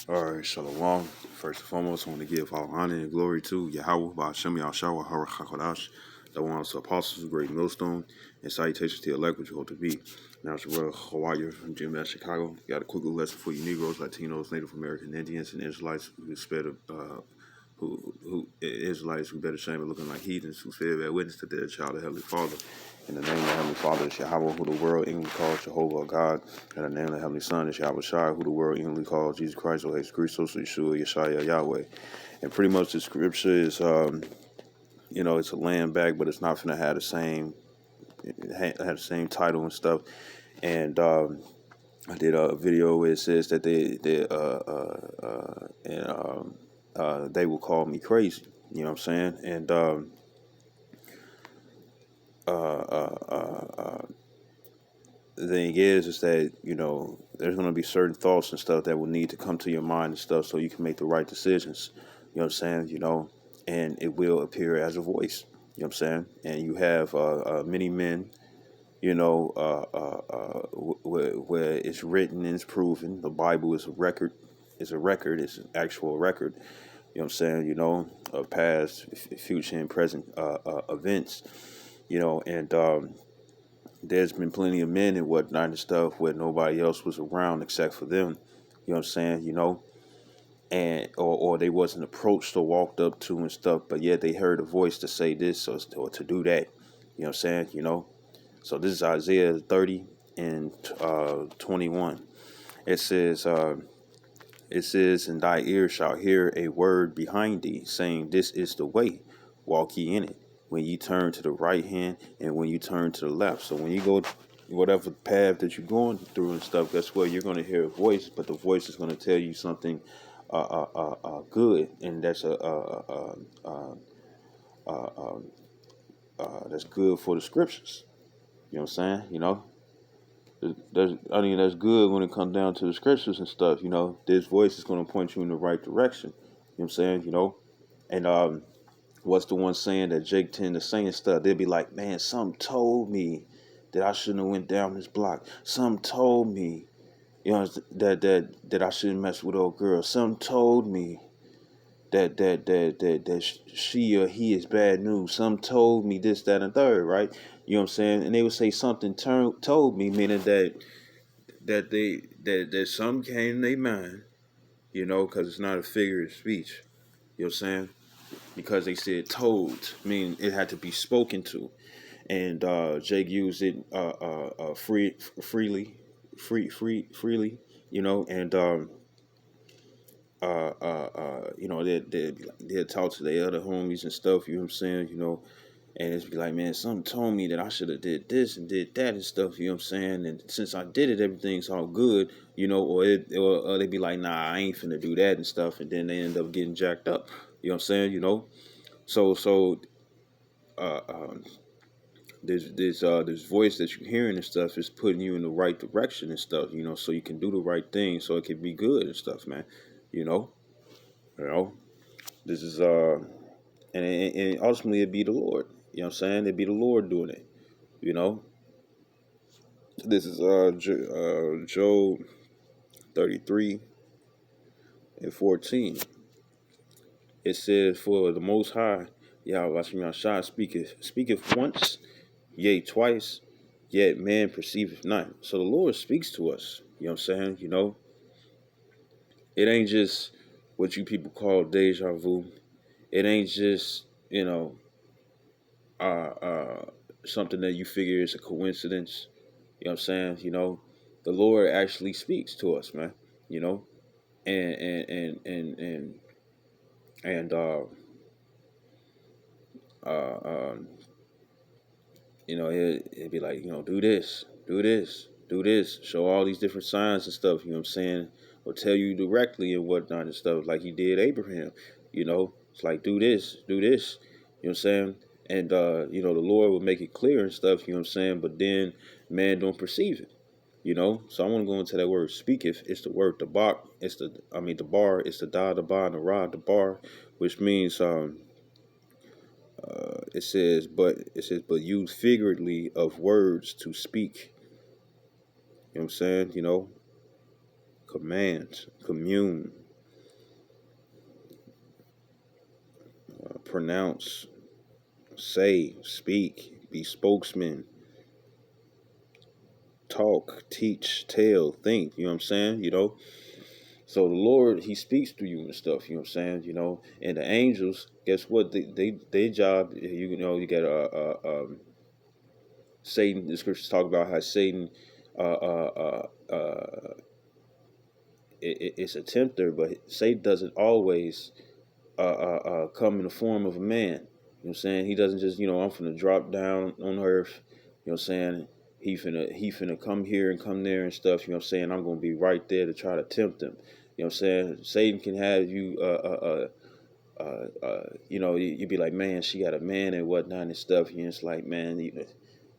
All right, Shalom. First and foremost, I want to give all honor and glory to Yahweh, Ba'ashem Yahshua, HaRachakodash, the one of the apostles, the great millstone, and salutations to the elect, which you hope to be. Now, it's your brother Hawaii from Jim at Chicago. Got a quick little lesson for you Negroes, Latinos, Native American Indians, and Israelites who sped who Israelites who better shame of looking like heathens who fail bear witness to their child of Heavenly Father. In the name of the Heavenly Father is Yahweh, who the world English calls Jehovah or God. In the name of the Heavenly Son is Yahweh Shai, who the world English calls Jesus Christ or Jesus Christos, Yeshua, Yeshaya, Yahweh. And pretty much the scripture is, it's a land back, but it's not going to have the same, have the same title and stuff. And I did a video where it says that they will call me crazy. You know what I'm saying? And the thing is that, there's going to be certain thoughts and stuff that will need to come to your mind and stuff so you can make the right decisions. You know what I'm saying? And it will appear as a voice. You know what I'm saying? And you have many men, where it's written and it's proven. The Bible is a record. It's an actual record. You know what I'm saying? Of past, future, and present events. And there's been plenty of men and whatnot and stuff where nobody else was around except for them. You know what I'm saying? And or they wasn't approached or walked up to and stuff, but yet they heard a voice to say this or to do that. You know what I'm saying? So this is Isaiah 30 and 21. It says, "And thy ear shall hear a word behind thee, saying, This is the way, walk ye in it. When you turn to the right hand and when you turn to the left." So when you go whatever path that you're going through and stuff, that's where you're going to hear a voice, but the voice is going to tell you something good, and that's that's good for the scriptures. You know what I'm saying? That's good when it comes down to the scriptures and stuff. This voice is going to point you in the right direction. You know what I'm saying? And what's the one saying that Jake tend to say and stuff? They'll be like, man, something told me that I shouldn't have went down this block. Something told me, that I shouldn't mess with old girls. Something told me that she or he is bad news. Some told me this, that, and third, right? You know what I'm saying? And they would say something told me, meaning that some came in their mind, because it's not a figure of speech. You know what I'm saying? Because they said told, meaning it had to be spoken to, and Jake used it freely, freely, and they'll talk to their other homies and stuff, you know what I'm saying, and it's be like, man, something told me that I should have did this and did that and stuff, you know what I'm saying, and since I did it, everything's all good, or they be like, nah, I ain't finna do that and stuff, and then they end up getting jacked up, you know what I'm saying, so uh, um, this voice that you're hearing and stuff is putting you in the right direction and stuff, so you can do the right thing, so it can be good and stuff, man, you know, you know. This is and ultimately it'd be the Lord. You know what I'm saying? It'd be the Lord doing it. You know. This is Job 33 and 14. It says, "For the Most High, Yahweh Shah speaketh once, yea twice, yet man perceiveth not." So the Lord speaks to us. You know what I'm saying? It ain't just what you people call deja vu. It ain't just something that you figure is a coincidence. You know what I'm saying? The Lord actually speaks to us, man. You know, and and uh, um, it'd be like, do this, do this, do this, show all these different signs and stuff. You know what I'm saying? Or tell you directly and whatnot and stuff, like He did Abraham. It's like, do this, do this. You know what I'm saying? And the Lord will make it clear and stuff. You know what I'm saying? But then man don't perceive it. So I want to go into that word speaketh. It's the word the bar. The bar. It's the da, the ba, and the ra, the bar, which means but use figuratively of words to speak. You know what I'm saying? Command, commune. pronounce, say, speak, be spokesman, talk, teach, tell, think. You know what I'm saying? So the Lord, He speaks to you and stuff. You know what I'm saying? And the angels, guess what? Their job. You got Satan. The scriptures talk about how Satan, uh, uh, it's a tempter, but Satan doesn't always come in the form of a man. You know what I'm saying? He doesn't just, I'm finna drop down on earth. You know what I'm saying? He finna come here and come there and stuff. You know what I'm saying? I'm gonna be right there to try to tempt him. You know what I'm saying? Satan can have you you'd be like, man, she got a man and whatnot and stuff. And it's like, man,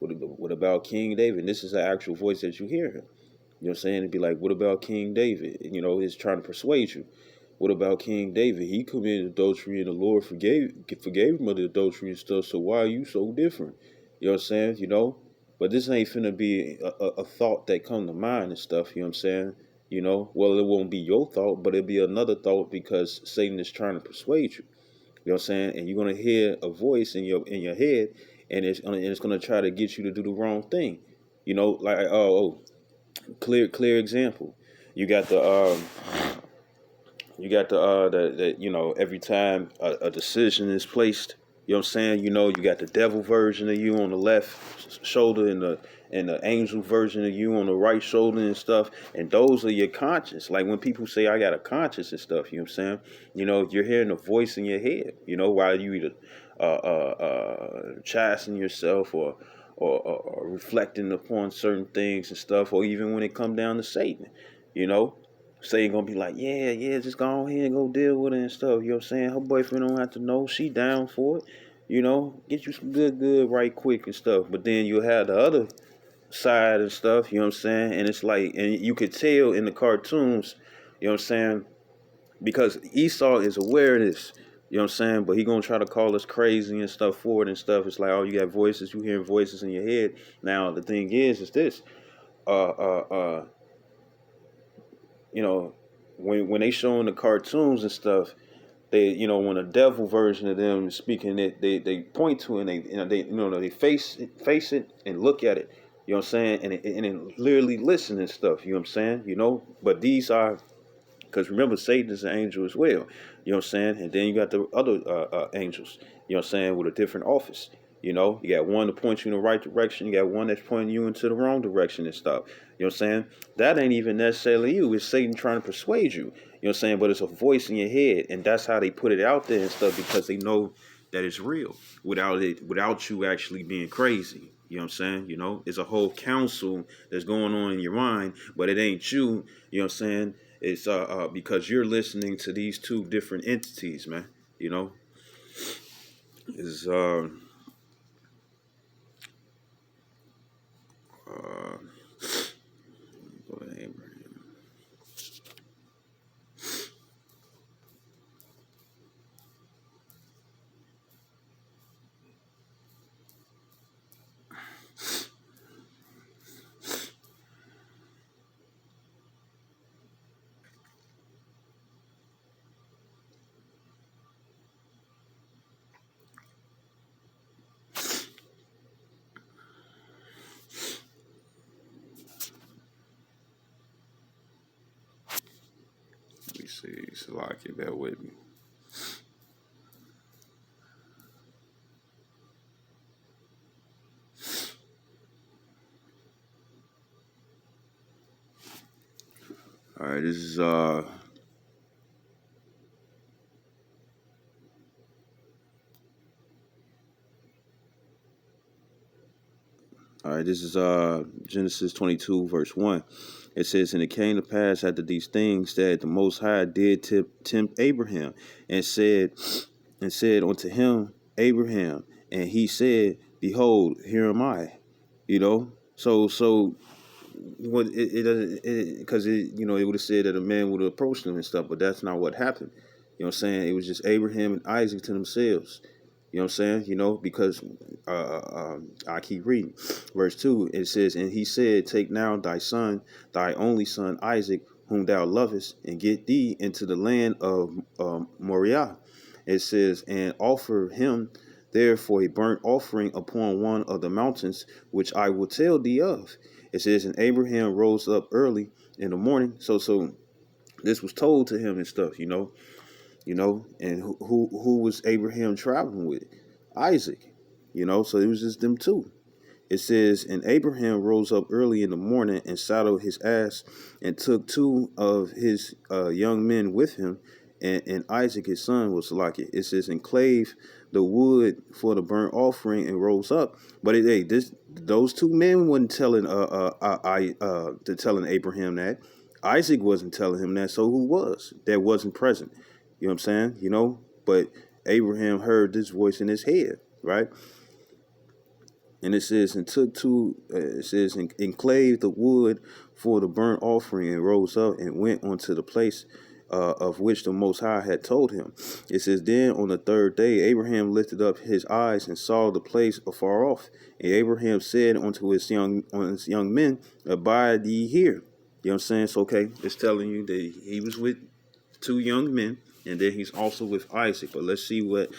what about King David? And this is the actual voice that you hear him. You know what I'm saying? It'd be like, what about King David? He's trying to persuade you. What about King David? He committed adultery and the Lord forgave him of the adultery and stuff. So why are you so different? You know what I'm saying? But this ain't finna be a thought that come to mind and stuff. You know what I'm saying? Well, it won't be your thought, but it'll be another thought because Satan is trying to persuade you. You know what I'm saying? And you're gonna hear a voice in your head, and it's gonna try to get you to do the wrong thing. Like clear example. You got the every time a decision is placed, you know what I'm saying? You got the devil version of you on the left shoulder and the angel version of you on the right shoulder and stuff. And those are your conscience. Like when people say I got a conscience and stuff, you know what I'm saying? You're hearing a voice in your head, while you either chastening yourself or reflecting upon certain things and stuff, or even when it come down to Satan, you know. Satan gonna be like, yeah, just go on here and go deal with it and stuff. You know what I'm saying? Her boyfriend don't have to know. She down for it. Get you some good right quick and stuff. But then you'll have the other side and stuff, you know what I'm saying? And it's like, and you could tell in the cartoons, you know what I'm saying? Because Esau is aware of this, you know what I'm saying? But he gonna try to call us crazy and stuff for it and stuff. It's like, oh, you got voices, you hearing voices in your head. Now the thing is this, uh, uh, uh, you know, when they showing the cartoons and stuff, they, when a devil version of them is speaking it, they point to it and they face it and look at it. You know what I'm saying? And literally listen and stuff. You know what I'm saying? But these are, because remember, Satan is an angel as well. You know what I'm saying? And then you got the other angels, you know what I'm saying, with a different office. You got one to point you in the right direction. You got one that's pointing you into the wrong direction and stuff. You know what I'm saying? That ain't even necessarily you. It's Satan trying to persuade you. You know what I'm saying? But it's a voice in your head. And that's how they put it out there and stuff, because they know that it's real without you actually being crazy. You know what I'm saying? It's a whole council that's going on in your mind, but it ain't you. You know what I'm saying? It's because you're listening to these two different entities, man. Is go to Abraham. Let me see. Salaki, bear with me. All right, this is all right, this is Genesis 22 verse 1. It says, and it came to pass after these things that the Most High did tempt Abraham and said unto him, Abraham, and he said, behold, here am I. So what it doesn't, because it would have said that a man would have approached him and stuff, but that's not what happened. You know what I'm saying? It was just Abraham and Isaac to themselves. You know what I'm saying? Because I keep reading. Verse 2, it says, and he said, take now thy son, thy only son Isaac, whom thou lovest, and get thee into the land of Moriah, It says, and offer him therefore a burnt offering upon one of the mountains which I will tell thee of. It says, and Abraham rose up early in the morning. So this was told to him and stuff, and who was Abraham traveling with? Isaac, so it was just them two. It says, and Abraham rose up early in the morning and saddled his ass and took two of his young men with him, and Isaac his son was like it. It says, and clave the wood for the burnt offering and rose up. But those two men wasn't telling Abraham that. Isaac wasn't telling him that. So who was? That wasn't present. You know what I'm saying? But Abraham heard this voice in his head, right? And it says, and took two, it says, and clave the wood for the burnt offering and rose up and went unto the place of which the Most High had told him. It says, then on the third day, Abraham lifted up his eyes and saw the place afar off. And Abraham said unto his young men, abide ye here. You know what I'm saying? So, okay, it's telling you that he was with two young men, and then he's also with Isaac. But let's see what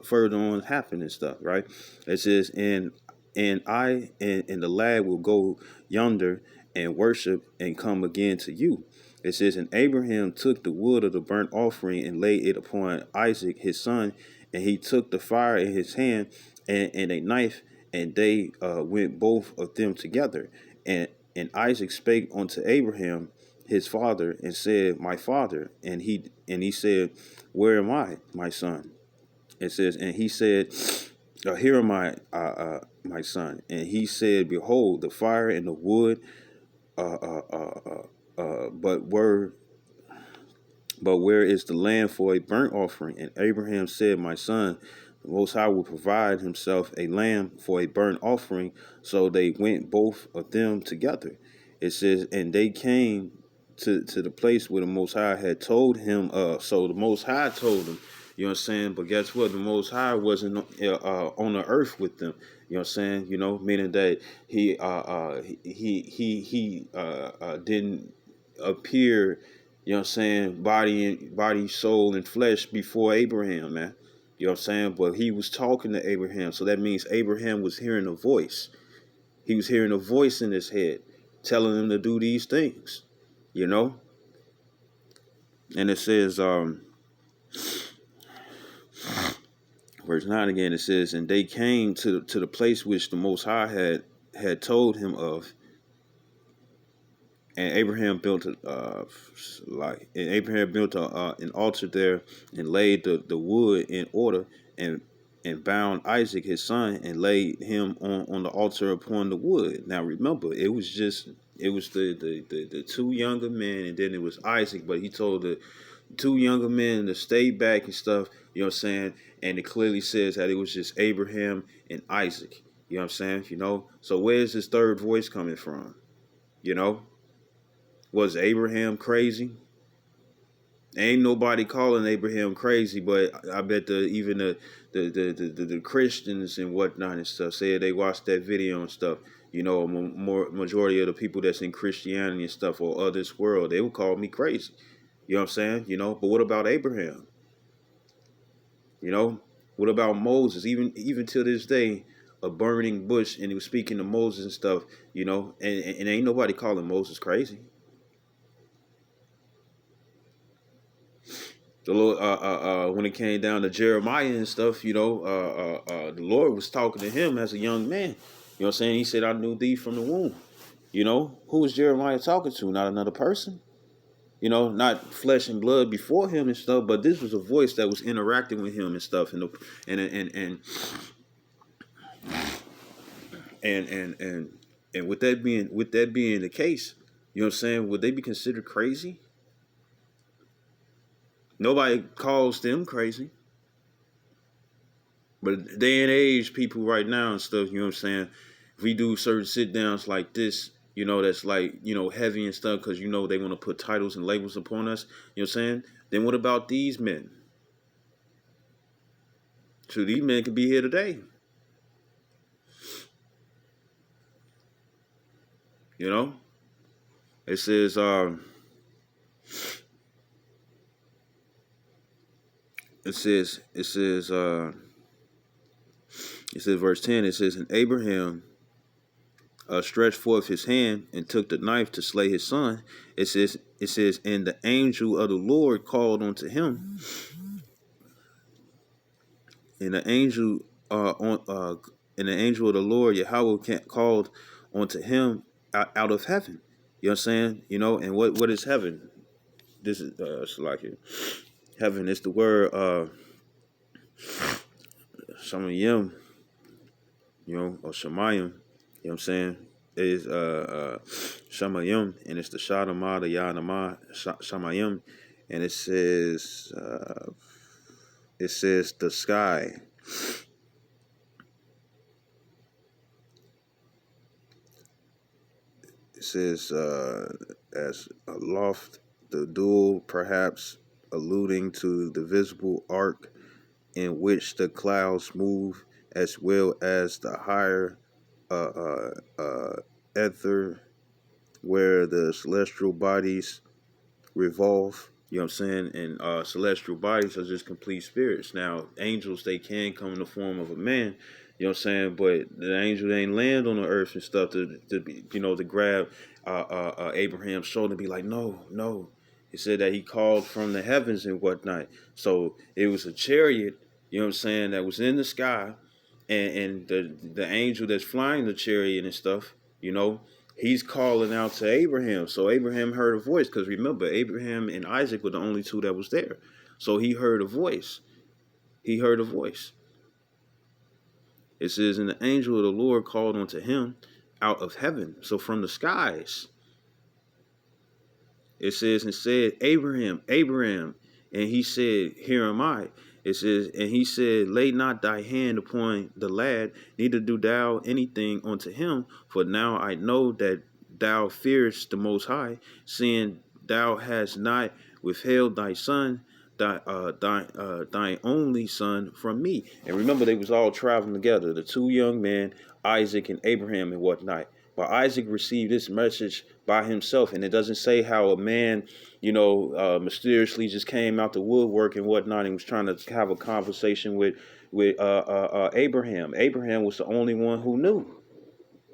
further on happened and stuff, right? It says, and I and the lad will go yonder and worship and come again to you. It says, and Abraham took the wood of the burnt offering and laid it upon Isaac his son, and he took the fire in his hand and a knife, and they went both of them together. And Isaac spake unto Abraham his father and said, my father. And he said, where am I, my son? It says, and he said, here am I, my son. And he said, behold, the fire and the wood, but where is the lamb for a burnt offering? And Abraham said, my son, the Most High will provide himself a lamb for a burnt offering. So they went both of them together. It says, and they came to the place where the Most High had told him. So the Most High told him, you know what I'm saying? But guess what? The Most High wasn't on the earth with them. You know what I'm saying? Meaning that he didn't appear, you know what I'm saying, body, soul, and flesh before Abraham, man. You know what I'm saying? But he was talking to Abraham. So that means Abraham was hearing a voice. He was hearing a voice in his head telling him to do these things, And it says, verse 9 again, it says, and they came to the place which the Most High had told him of. And Abraham built an altar there and laid the wood in order and bound Isaac his son and laid him on the altar upon the wood. Now remember, it was the two younger men, and then it was Isaac, but he told the two younger men to stay back and stuff, you know what I'm saying? And it clearly says that it was just Abraham and Isaac. You know what I'm saying? So where's this third voice coming from? Was Abraham crazy? Ain't nobody calling Abraham crazy, but I bet even the Christians and whatnot and stuff say they watched that video and stuff. Majority of the people that's in Christianity and stuff or of this world, they would call me crazy. You know what I'm saying? But what about Abraham? What about Moses? Even to this day, a burning bush, and he was speaking to Moses and stuff. And ain't nobody calling Moses crazy. The Lord, when it came down to Jeremiah and stuff, the Lord was talking to him as a young man. You know what I'm saying? He said, I knew thee from the womb. Who was Jeremiah talking to? Not another person. Not flesh and blood before him and stuff, but this was a voice that was interacting with him and stuff. And with that being the case, you know what I'm saying? Would they be considered crazy? Nobody calls them crazy. But day and age, people right now and stuff, you know what I'm saying? If we do certain sit downs like this, that's like, heavy and stuff, because, they want to put titles and labels upon us, you know what I'm saying? Then what about these men? So these men could be here today. It says, it says verse 10. It says, and Abraham stretched forth his hand and took the knife to slay his son. It says, and the angel of the Lord called unto him, and the angel on and the angel of the Lord Yahweh called unto him out of heaven. You know what I'm saying? And what is heaven? This is like it. Heaven is the word Shamayim, or Shemayim. You know what I'm saying? It is Shamayim, and it's the Shadamah, the Yanamah, Shamayim, and it says the sky. It says as aloft, the dual, perhaps alluding to the visible arc in which the clouds move, as well as the higher ether, where the celestial bodies revolve. You know what I'm saying? And celestial bodies are just complete spirits. Now, angels, they can come in the form of a man. You know what I'm saying? But the angel ain't land on the earth and stuff to be, to grab Abraham's shoulder and be like, no, no. He said that he called from the heavens and whatnot. So it was a chariot, you know what I'm saying, that was in the sky, and the angel that's flying the chariot and stuff, he's calling out to Abraham. So Abraham heard a voice, because remember, Abraham and Isaac were the only two that was there. So he heard a voice. He heard a voice. It says, and the angel of the Lord called unto him out of heaven. So from the skies. It says, and said, Abraham, Abraham. And he said, here am I. It says, and he said, lay not thy hand upon the lad, neither do thou anything unto him. For now I know that thou fearest the Most High, seeing thou hast not withheld thy son, thine only son from me. And remember, they was all traveling together, the two young men, Isaac and Abraham and whatnot. But Isaac received this message by himself, and it doesn't say how a man, mysteriously just came out the woodwork and whatnot and was trying to have a conversation with Abraham. Abraham was the only one who knew.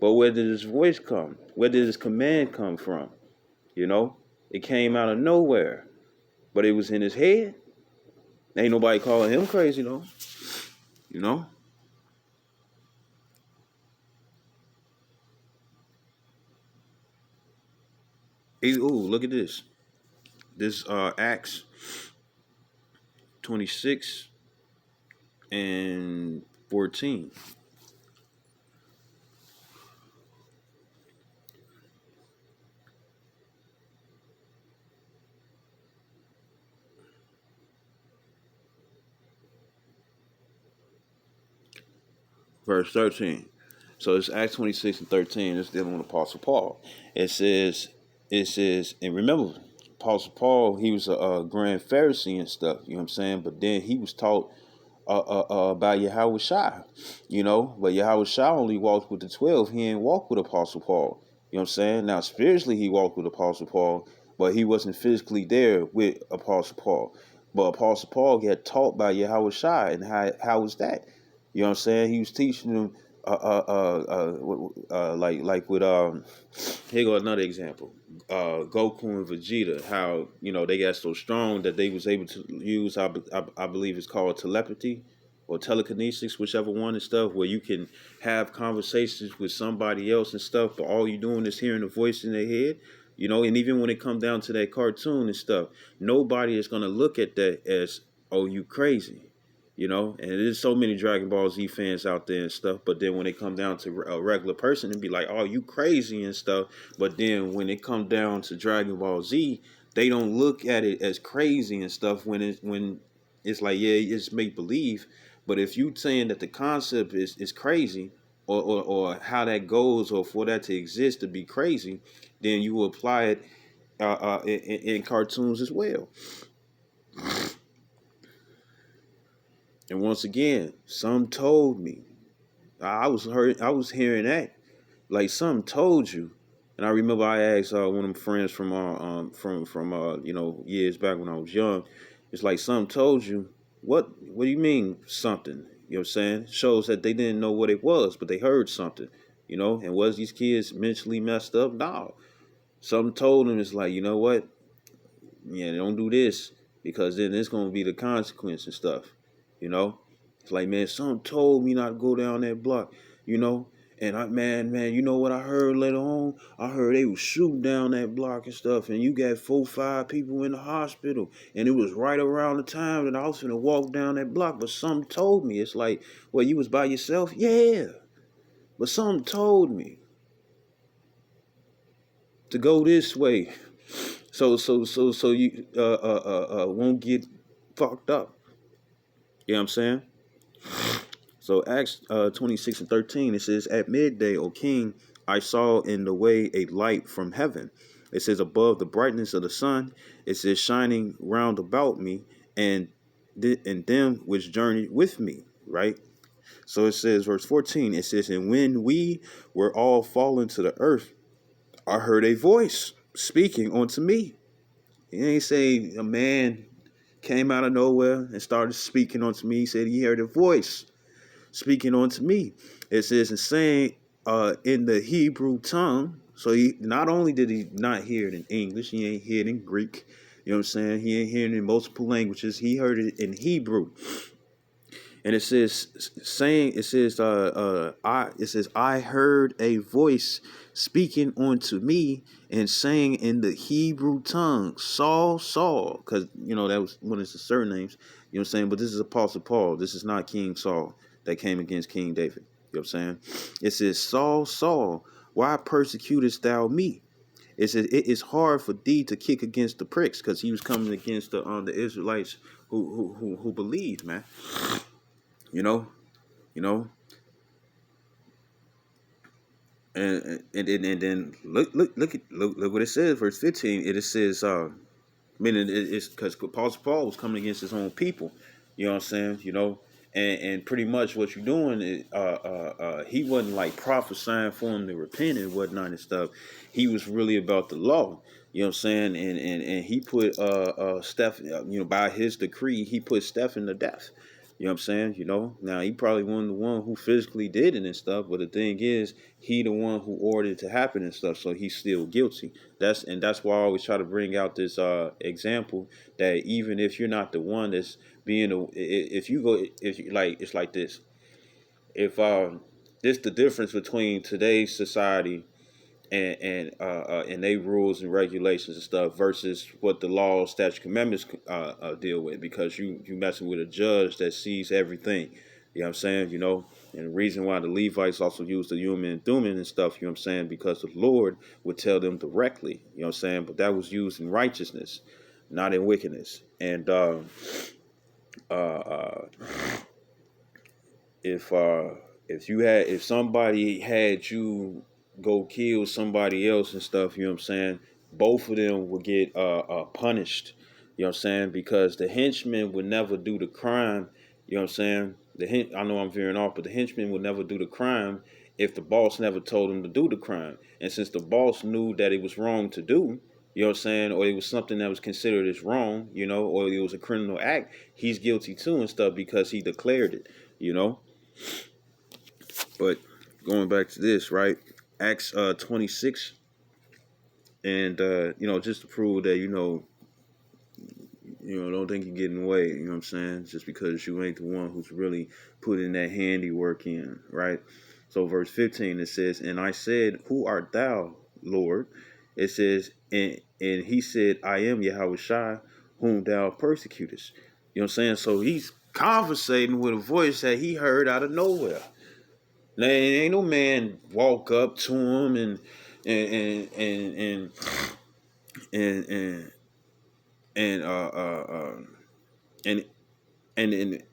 But where did his voice come? Where did his command come from? It came out of nowhere, but it was in his head. Ain't nobody calling him crazy though, Look at this. This Acts 26 and 14. Verse 13. So it's Acts 26 and 13. It's dealing with Apostle Paul. It says, and remember, Apostle Paul, he was a grand Pharisee and stuff, you know what I'm saying? But then he was taught by Yahweh Shai, but Yahweh Shai only walked with the 12. He didn't walk with Apostle Paul, you know what I'm saying? Now, spiritually, he walked with Apostle Paul, but he wasn't physically there with Apostle Paul. But Apostle Paul got taught by Yahweh Shai, and how was that? You know what I'm saying? He was teaching them, like with here go another example. Goku and Vegeta, how they got so strong that they was able to use, I believe it's called telepathy or telekinesis, whichever one and stuff, where you can have conversations with somebody else and stuff, but all you're doing is hearing a voice in their head. And even when it come down to that cartoon and stuff, nobody is gonna look at that as, oh, you crazy. And there's so many Dragon Ball Z fans out there and stuff, but then when it come down to a regular person, it'd be like, oh, you crazy and stuff. But then when it come down to Dragon Ball Z, they don't look at it as crazy and stuff when it's like, yeah, it's make believe. But if you saying that the concept is crazy, or how that goes, or for that to exist to be crazy, then you will apply it in cartoons as well. And once again, some told me. I was hearing that, like some told you. And I remember I asked one of my friends from years back when I was young. It's like some told you What do you mean something? You know what I'm saying? Shows that they didn't know what it was, but they heard something. And was these kids mentally messed up? No. Something told them it's like, you know what? Yeah, don't do this because then it's gonna be the consequence and stuff. You know, it's like, man, something told me not to go down that block. You know, and man, you know what I heard later on? I heard they was shooting down that block and stuff, and you got 4, 5 people in the hospital, and it was right around the time that I was gonna walk down that block. But something told me it's like, well, you was by yourself, yeah, but something told me to go this way. So you won't get fucked up. You know what I'm saying? So Acts 26:13, it says, "At midday, O king, I saw in the way a light from heaven." It says, "Above the brightness of the sun, it says, shining round about me, and them which journeyed with me." Right? So it says, verse 14, it says, "And when we were all fallen to the earth, I heard a voice speaking unto me." He ain't say a man came out of nowhere and started speaking unto me. He said he heard a voice speaking unto me. It says and saying in the Hebrew tongue. So he not only did he not hear it in English, he ain't hear it in Greek. You know what I'm saying? He ain't hearing it in multiple languages. He heard it in Hebrew. And it says I heard a voice speaking unto me and saying in the Hebrew tongue, Saul, Saul, because that was one of his surnames, you know what I'm saying? But this is Apostle Paul. This is not King Saul that came against King David. You know what I'm saying? It says, Saul, Saul, why persecutest thou me? It says it is hard for thee to kick against the pricks, because he was coming against the Israelites who believed, man. You know, you know, and then look what it says, verse 15. It says, meaning it's because Apostle Paul was coming against his own people. You know what I'm saying? And pretty much what you're doing is, he wasn't like prophesying for him to repent and whatnot and stuff. He was really about the law. You know what I'm saying? And he put Steph, by his decree, he put Stephen to death. You know what I'm saying? Now he probably wasn't the one who physically did it and stuff, but the thing is, he the one who ordered it to happen and stuff, so he's still guilty. That's why I always try to bring out this example that even if you're not the one that's being if you go, if you like, it's like this. If this the difference between today's society and they rules and regulations and stuff versus what the law, statute, commandments deal with, because you messing with a judge that sees everything. You know what I'm saying? And the reason why the Levites also use the Urim and Thummim and stuff, you know what I'm saying, because the Lord would tell them directly, you know what I'm saying, but that was used in righteousness, not in wickedness. And uh, if somebody had you go kill somebody else and stuff, you know what I'm saying, both of them would get punished, you know what I'm saying, because the henchman would never do the crime, you know what I'm saying. I know I'm veering off, but the henchman would never do the crime if the boss never told him to do the crime. And since the boss knew that it was wrong to do, you know what I'm saying, or it was something that was considered as wrong, or it was a criminal act, he's guilty too and stuff because he declared it, you know. But going back to this, right? Acts 26, and just to prove that don't think you're getting away. You know what I'm saying? Just because you ain't the one who's really putting that handiwork in, right? So verse 15 it says, "And I said, Who art thou, Lord?" It says, and he said, "I am Yahweh Shai, whom thou persecutest." You know what I'm saying? So he's conversating with a voice that he heard out of nowhere. Now, ain't no man walk up to him and and and and and and and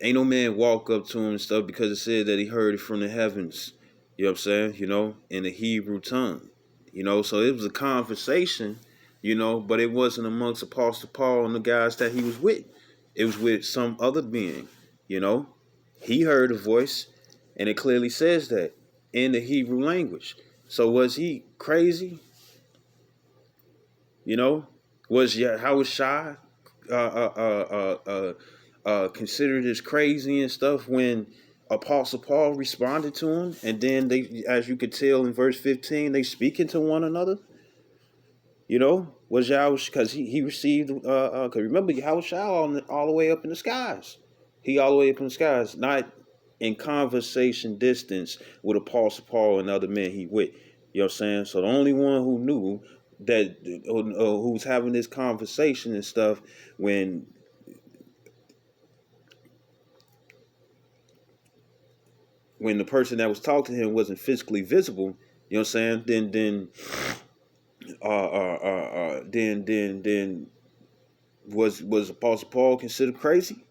ain't no man walk up to him and stuff, because it said that he heard it from the heavens. You know what I'm saying? In the Hebrew tongue. So it was a conversation, but it wasn't amongst Apostle Paul and the guys that he was with. It was with some other being, you know. He heard a voice, and it clearly says that in the Hebrew language. So was he crazy? Was Yahweh Shai consider this crazy and stuff when Apostle Paul responded to him, and then they, as you could tell in verse 15, they speaking to one another. Was Yahushua, because he received, because remember, Yahushua all the way up in the skies. He all the way up in the skies, not in conversation distance with Apostle Paul and other men he with. You know what I'm saying? So the only one who knew that, who's having this conversation and stuff, when the person that was talking to him wasn't physically visible, you know what I'm saying? Then was Apostle Paul considered crazy?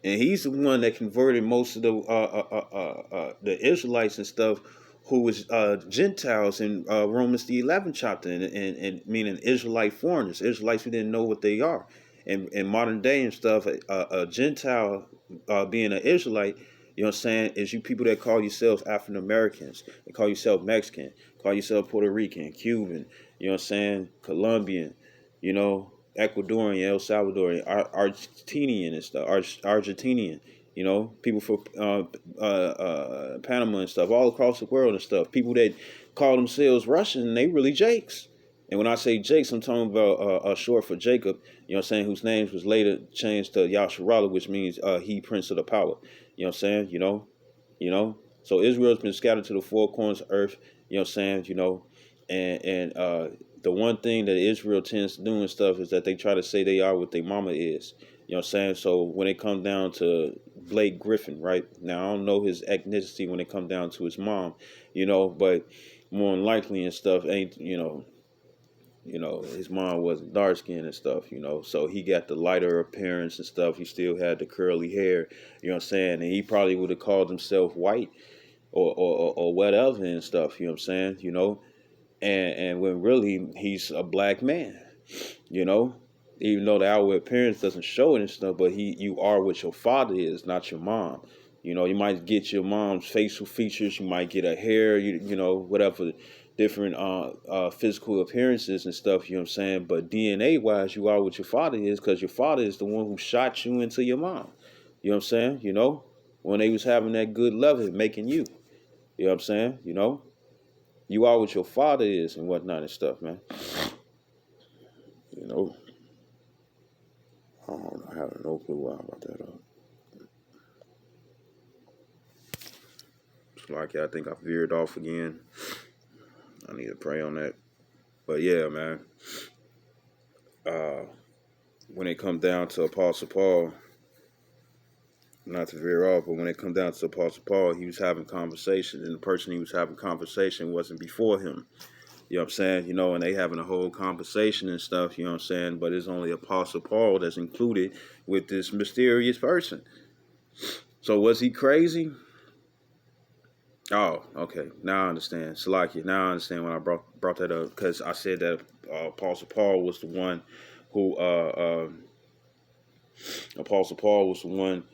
And he's the one that converted most of the Israelites and stuff, who was Gentiles in Romans the 11th chapter, and meaning Israelite foreigners, Israelites who didn't know what they are. And in modern day and stuff, a Gentile, being an Israelite, you know what I'm saying, is you people that call yourselves African Americans, and call yourself Mexican, call yourself Puerto Rican, Cuban, you know what I'm saying, Colombian, Ecuadorian, El Salvadorian, Argentinian and stuff, Argentinian, people from Panama and stuff, all across the world and stuff. People that call themselves Russian, they really Jakes. And when I say Jakes, I'm talking about short for Jacob, you know what I'm saying, whose names was later changed to Yasharala, which means he prince of the power. You know what I'm saying? So Israel's been scattered to the four corners of earth, you know what I'm saying, and the one thing that Israel tends to do and stuff is that they try to say they are what their mama is. You know what I'm saying? So when it comes down to Blake Griffin, right? Now, I don't know his ethnicity when it comes down to his mom, but more than likely and stuff ain't, his mom wasn't dark skinned and stuff, so he got the lighter appearance and stuff. He still had the curly hair, you know what I'm saying? And he probably would have called himself white or whatever and stuff, you know what I'm saying? And when really he's a black man, even though the outward appearance doesn't show it and stuff, but you are what your father is, not your mom. You might get your mom's facial features, you might get a hair, whatever, different physical appearances and stuff, you know what I'm saying? But DNA wise, you are what your father is, because your father is the one who shot you into your mom. You know what I'm saying? When they was having that good love and making you. You know what I'm saying? You are what your father is and whatnot and stuff, man. I don't have no clue why I brought that up. It's like I think I veered off again. I need to pray on that. But yeah, man. When it comes down to Apostle Paul, not to veer off, but when it comes down to Apostle Paul, he was having conversation, and the person he was having conversation wasn't before him. You know what I'm saying? And they having a whole conversation and stuff, you know what I'm saying? But it's only Apostle Paul that's included with this mysterious person. So was he crazy? Oh, okay. Now I understand. Salakia. Now I understand when I brought that up, because I said that Apostle Paul was the one who Apostle Paul was the one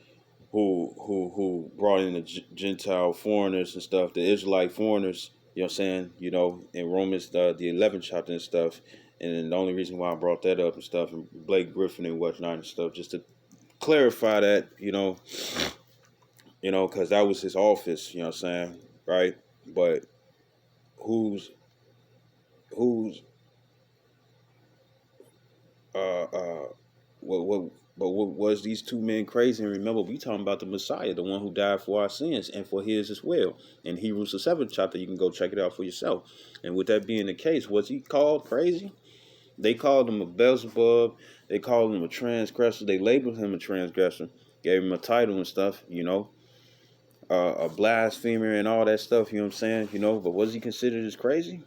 who brought in the Gentile foreigners and stuff, the Israelite foreigners. You know what I'm saying? In Romans the 11th chapter and stuff. And then the only reason why I brought that up and stuff, and Blake Griffin and whatnot and stuff, just to clarify that, because that was his office. You know what I'm saying? Right? But who's what but what was these two men crazy? And remember, we talking about the Messiah, the one who died for our sins and for his as well. In Hebrews the 7th chapter, you can go check it out for yourself. And with that being the case, was he called crazy? They called him a Beelzebub. They called him a transgressor. They labeled him a transgressor, gave him a title and stuff, a blasphemer and all that stuff, you know what I'm saying? But was he considered as crazy?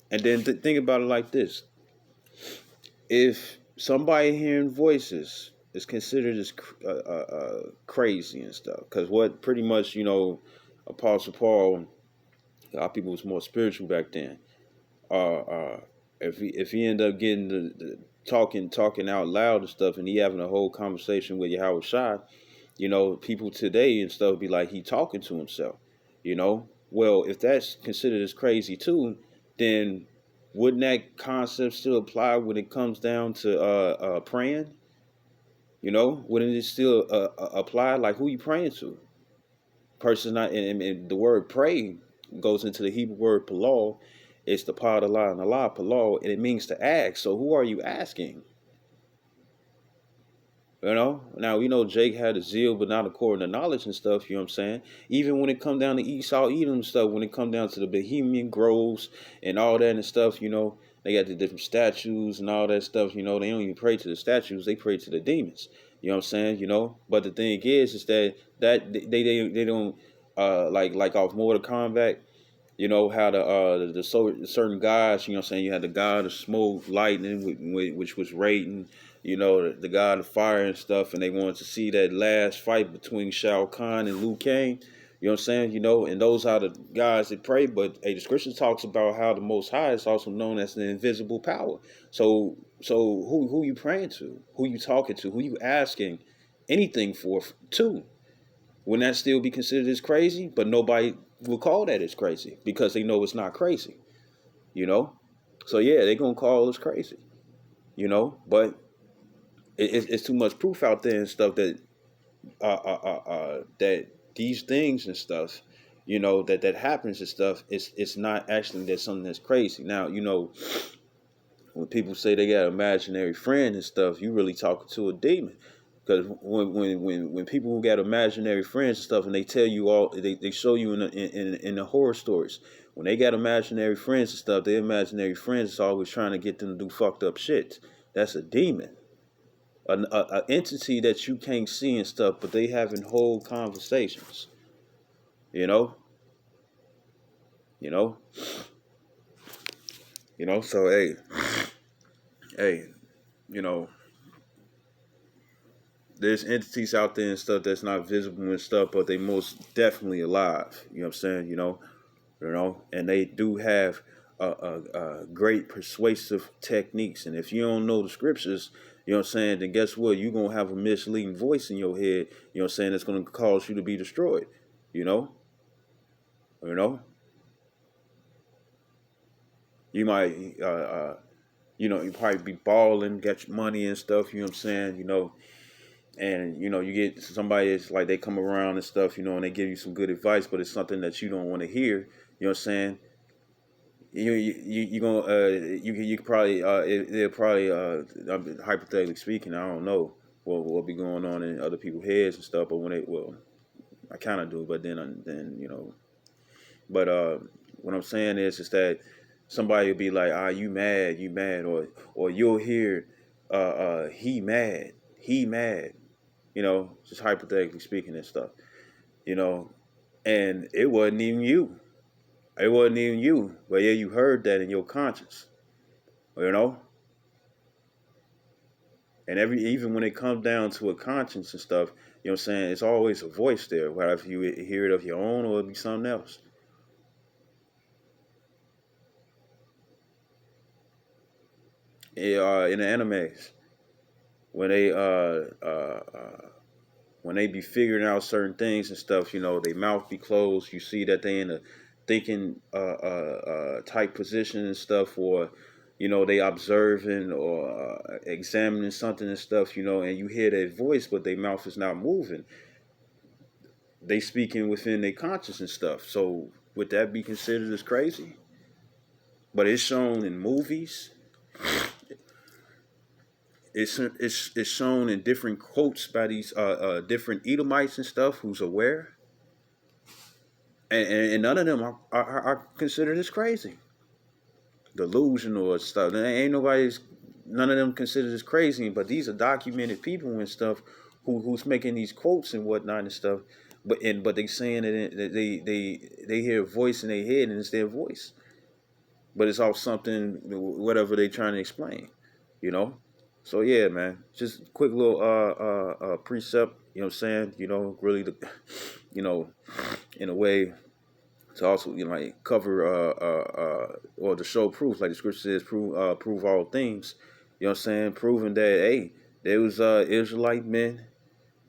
And then think about it like this. If somebody hearing voices is considered as crazy and stuff, because what pretty much, Apostle Paul, a lot of people was more spiritual back then. If he end up getting the talking out loud and stuff, and he having a whole conversation with Yahweh Shai, people today and stuff be like, he talking to himself, Well, if that's considered as crazy too, then wouldn't that concept still apply when it comes down to praying? You know, wouldn't it still apply? Like, who you praying to? Person not, and the word pray goes into the Hebrew word palal. It's the pa the la and the la palal, and it means to ask. So who are you asking? You know, now we know Jake had a zeal, but not according to knowledge and stuff. You know what I'm saying? Even when it come down to Esau, Edom stuff, when it come down to the Bohemian groves and all that and stuff, you know, they got the different statues and all that stuff. You know, they don't even pray to the statues; they pray to the demons. You know what I'm saying? You know, but the thing is that they don't like off Mortal Kombat. You know how certain gods, you know what I'm saying, you had the god of smoke, lightning, which was Raiden, you know, the god of fire and stuff, and they wanted to see that last fight between Shao Kahn and Liu Kang. You know what I'm saying? You know, and those are the guys that pray, but hey, the scripture talks about how the Most High is also known as the invisible power. So who you praying to? Who you talking to? Who you asking anything for to? Wouldn't that still be considered as crazy? But nobody will call that as crazy because they know it's not crazy, you know? So yeah, they're going to call us crazy, you know? But it's too much proof out there and stuff that these things and stuff, you know, that happens and stuff, it's not actually that something that's crazy. Now, you know, when people say they got an imaginary friend and stuff, you really talking to a demon. Because when people who got imaginary friends and stuff, and they tell you all, they show you in the horror stories, when they got imaginary friends and stuff, their imaginary friends is always trying to get them to do fucked up shit. That's a demon, a entity that you can't see and stuff, but they having whole conversations. You know, you know, you know. So hey, you know, there's entities out there and stuff that's not visible and stuff, but they most definitely alive. You know what I'm saying? You know, and they do have great persuasive techniques. And if you don't know the scriptures, you know what I'm saying, then guess what? You're gonna have a misleading voice in your head. You know what I'm saying? That's gonna cause you to be destroyed. You know, you know, you might you know, you probably be balling, get your money and stuff. You know what I'm saying? You know, and you know you get somebody that's like they come around and stuff, you know, and they give you some good advice, but it's something that you don't want to hear. You know what I'm saying? You gonna you could probably they'll probably hypothetically speaking, I don't know what be going on in other people's heads and stuff, but when they I kind of do, but then you know, but what I'm saying is that somebody will be like, you mad, or you'll hear he mad, you know, just hypothetically speaking and stuff, you know, and it wasn't even you. It wasn't even you, but yeah, you heard that in your conscience, you know. And even when it comes down to a conscience and stuff, you know what I'm saying, it's always a voice there, whether you hear it of your own or it be something else. In the animes, when they when they be figuring out certain things and stuff, you know, their mouth be closed. You see that they in a thinking type position and stuff, or you know, they observing or examining something and stuff, you know, and you hear their voice, but their mouth is not moving. They speaking within their conscious and stuff. So would that be considered as crazy? But it's shown in movies. It's shown in different quotes by these different Edomites and stuff who's aware, and none of them are considered as crazy, delusional or stuff. There ain't nobody's, none of them considered as crazy, but these are documented people and stuff who's making these quotes and whatnot and stuff. But they saying that they hear a voice in their head and it's their voice, but it's off something whatever they trying to explain, you know. So yeah, man, just quick little precept, you know what I'm saying? You know, really the you know, in a way to also, you know, like cover or to show proof, like the scripture says, prove all things. You know what I'm saying? Proving that hey, there was Israelite men,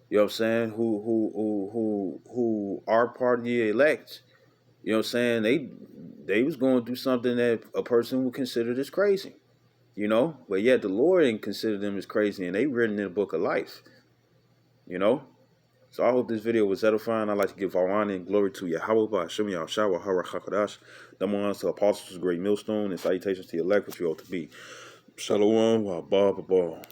you know what I'm saying, who are part of the elect. You know what I'm saying? they was going through something that a person would consider this crazy, you know. But yet the Lord didn't consider them as crazy, and they written in the book of life, you know. So I hope this video was edifying. I'd like to give all honor and glory to Yahweh by Hashem Yahushua Hara Chakadash. Them ones to apostles, great millstone, and salutations to your elect, which you ought to be. Shalom, wa ba ba ba.